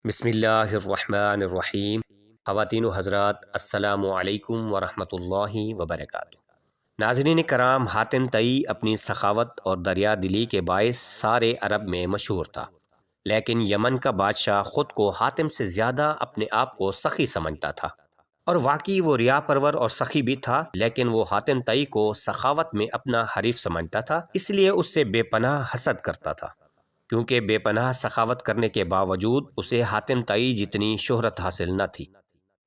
بسم اللہ الرحمن الرحیم۔ خواتین و حضرات، السلام علیکم ورحمۃ اللہ وبرکاتہ۔ ناظرین کرام، حاتم طئی اپنی سخاوت اور دریا دلی کے باعث سارے عرب میں مشہور تھا، لیکن یمن کا بادشاہ خود کو حاتم سے زیادہ اپنے آپ کو سخی سمجھتا تھا، اور واقعی وہ ریا پرور اور سخی بھی تھا، لیکن وہ حاتم طئی کو سخاوت میں اپنا حریف سمجھتا تھا، اس لیے اس سے بے پناہ حسد کرتا تھا، کیونکہ بے پناہ سخاوت کرنے کے باوجود اسے حاتم طئی جتنی شہرت حاصل نہ تھی۔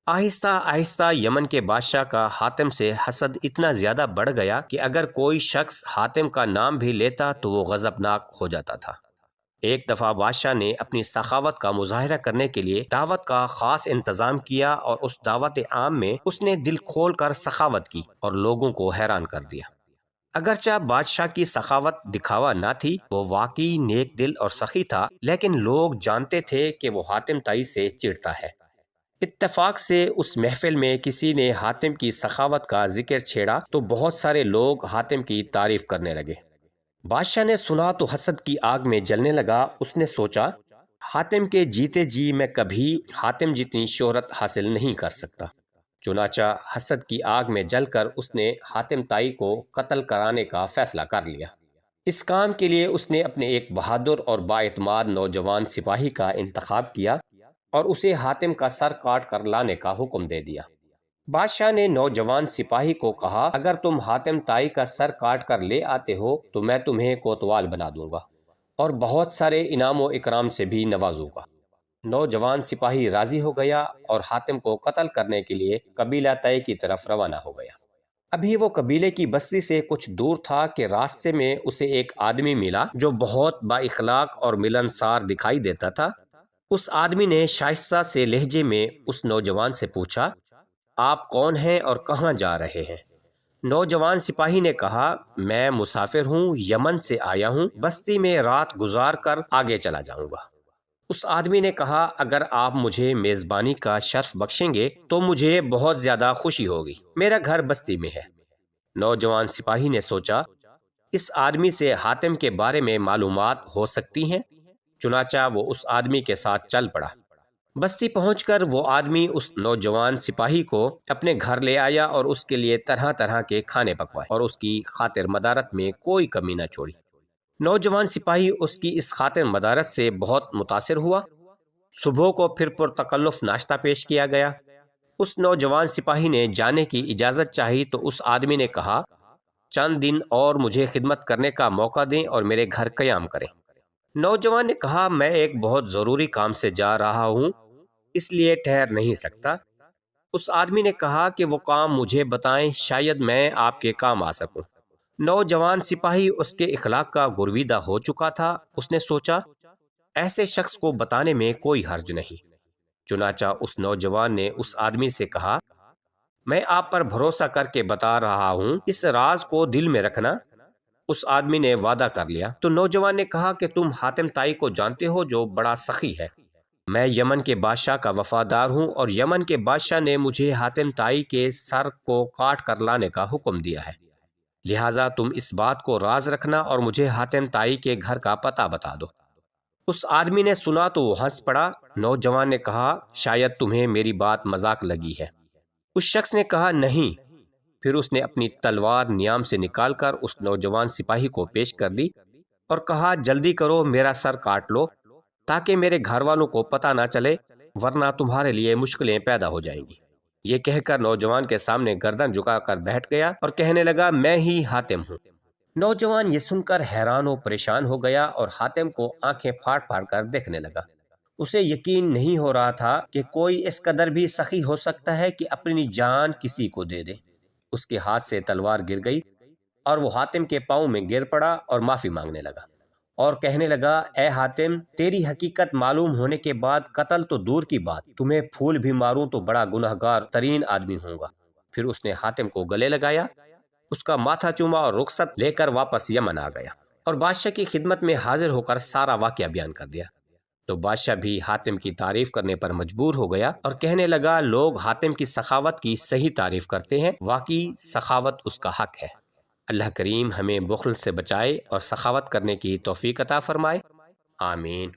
آہستہ آہستہ یمن کے بادشاہ کا حاتم سے حسد اتنا زیادہ بڑھ گیا کہ اگر کوئی شخص حاتم کا نام بھی لیتا تو وہ غضبناک ہو جاتا تھا۔ ایک دفعہ بادشاہ نے اپنی سخاوت کا مظاہرہ کرنے کے لیے دعوت کا خاص انتظام کیا، اور اس دعوت عام میں اس نے دل کھول کر سخاوت کی اور لوگوں کو حیران کر دیا۔ اگرچہ بادشاہ کی سخاوت دکھاوا نہ تھی، وہ واقعی نیک دل اور سخی تھا، لیکن لوگ جانتے تھے کہ وہ حاتم طئی سے چڑھتا ہے۔ اتفاق سے اس محفل میں کسی نے حاتم کی سخاوت کا ذکر چھیڑا تو بہت سارے لوگ حاتم کی تعریف کرنے لگے۔ بادشاہ نے سنا تو حسد کی آگ میں جلنے لگا۔ اس نے سوچا، حاتم کے جیتے جی میں کبھی حاتم جتنی شہرت حاصل نہیں کر سکتا۔ چنانچہ حسد کی آگ میں جل کر اس نے حاتم طائی کو قتل کرانے کا فیصلہ کر لیا۔ اس کام کے لیے اس نے اپنے ایک بہادر اور بااعتماد نوجوان سپاہی کا انتخاب کیا اور اسے حاتم کا سر کاٹ کر لانے کا حکم دے دیا۔ بادشاہ نے نوجوان سپاہی کو کہا، اگر تم حاتم طائی کا سر کاٹ کر لے آتے ہو تو میں تمہیں کوتوال بنا دوں گا اور بہت سارے انعام و اکرام سے بھی نوازوں گا۔ نوجوان سپاہی راضی ہو گیا اور حاتم کو قتل کرنے کے لیے قبیلہ طئی کی طرف روانہ ہو گیا۔ ابھی وہ قبیلے کی بستی سے کچھ دور تھا کہ راستے میں اسے ایک آدمی ملا جو بہت با اخلاق اور ملنسار دکھائی دیتا تھا۔ اس آدمی نے شائستہ سے لہجے میں اس نوجوان سے پوچھا، آپ کون ہیں اور کہاں جا رہے ہیں؟ نوجوان سپاہی نے کہا، میں مسافر ہوں، یمن سے آیا ہوں، بستی میں رات گزار کر آگے چلا جاؤں گا۔ اس آدمی نے کہا، اگر آپ مجھے میزبانی کا شرف بخشیں گے تو مجھے بہت زیادہ خوشی ہوگی، میرا گھر بستی میں ہے۔ نوجوان سپاہی نے سوچا، اس آدمی سے حاتم کے بارے میں معلومات ہو سکتی ہیں، چنانچہ وہ اس آدمی کے ساتھ چل پڑا۔ بستی پہنچ کر وہ آدمی اس نوجوان سپاہی کو اپنے گھر لے آیا اور اس کے لیے طرح طرح کے کھانے پکوائے اور اس کی خاطر مدارت میں کوئی کمی نہ چھوڑی۔ نوجوان سپاہی اس کی اس خاطر مدارت سے بہت متاثر ہوا۔ صبح کو پھر پرتکلف ناشتہ پیش کیا گیا۔ اس نوجوان سپاہی نے جانے کی اجازت چاہی تو اس آدمی نے کہا، چند دن اور مجھے خدمت کرنے کا موقع دیں اور میرے گھر قیام کریں۔ نوجوان نے کہا، میں ایک بہت ضروری کام سے جا رہا ہوں، اس لیے ٹھہر نہیں سکتا۔ اس آدمی نے کہا کہ وہ کام مجھے بتائیں، شاید میں آپ کے کام آ سکوں۔ نوجوان سپاہی اس کے اخلاق کا گرویدہ ہو چکا تھا۔ اس نے سوچا، ایسے شخص کو بتانے میں کوئی حرج نہیں۔ چنانچہ اس نوجوان نے اس آدمی سے کہا، میں آپ پر بھروسہ کر کے بتا رہا ہوں، اس راز کو دل میں رکھنا۔ اس آدمی نے وعدہ کر لیا۔ تو نوجوان نے کہا کہ تم حاتم طائی کو جانتے ہو جو بڑا سخی ہے۔ میں یمن کے بادشاہ کا وفادار ہوں اور یمن کے بادشاہ نے مجھے حاتم طائی کے سر کو کاٹ کر لانے کا حکم دیا ہے، لہٰذا تم اس بات کو راز رکھنا اور مجھے حاتم طائی کے گھر کا پتہ بتا دو۔ اس آدمی نے سنا تو وہ ہنس پڑا۔ نوجوان نے کہا، شاید تمہیں میری بات مذاق لگی ہے۔ اس شخص نے کہا، نہیں۔ پھر اس نے اپنی تلوار نیام سے نکال کر اس نوجوان سپاہی کو پیش کر دی اور کہا، جلدی کرو، میرا سر کاٹ لو تاکہ میرے گھر والوں کو پتہ نہ چلے، ورنہ تمہارے لیے مشکلیں پیدا ہو جائیں گی۔ یہ کہہ کر نوجوان کے سامنے گردن جھکا کر بیٹھ گیا اور کہنے لگا، میں ہی حاتم ہوں۔ نوجوان یہ سن کر حیران و پریشان ہو گیا اور حاتم کو آنکھیں پھاڑ پھاڑ کر دیکھنے لگا۔ اسے یقین نہیں ہو رہا تھا کہ کوئی اس قدر بھی سخی ہو سکتا ہے کہ اپنی جان کسی کو دے دے۔ اس کے ہاتھ سے تلوار گر گئی اور وہ حاتم کے پاؤں میں گر پڑا اور معافی مانگنے لگا اور کہنے لگا، اے حاتم، تیری حقیقت معلوم ہونے کے بعد قتل تو دور کی بات، تمہیں پھول بھی ماروں تو بڑا گنہگار ترین آدمی ہوں گا۔ پھر اس نے حاتم کو گلے لگایا، اس کا ماتھا چوما اور رخصت لے کر واپس یمن آ گیا اور بادشاہ کی خدمت میں حاضر ہو کر سارا واقعہ بیان کر دیا۔ تو بادشاہ بھی حاتم کی تعریف کرنے پر مجبور ہو گیا اور کہنے لگا، لوگ حاتم کی سخاوت کی صحیح تعریف کرتے ہیں، واقعی سخاوت اس کا حق ہے۔ اللہ کریم ہمیں بخل سے بچائے اور سخاوت کرنے کی توفیق عطا فرمائے، آمین۔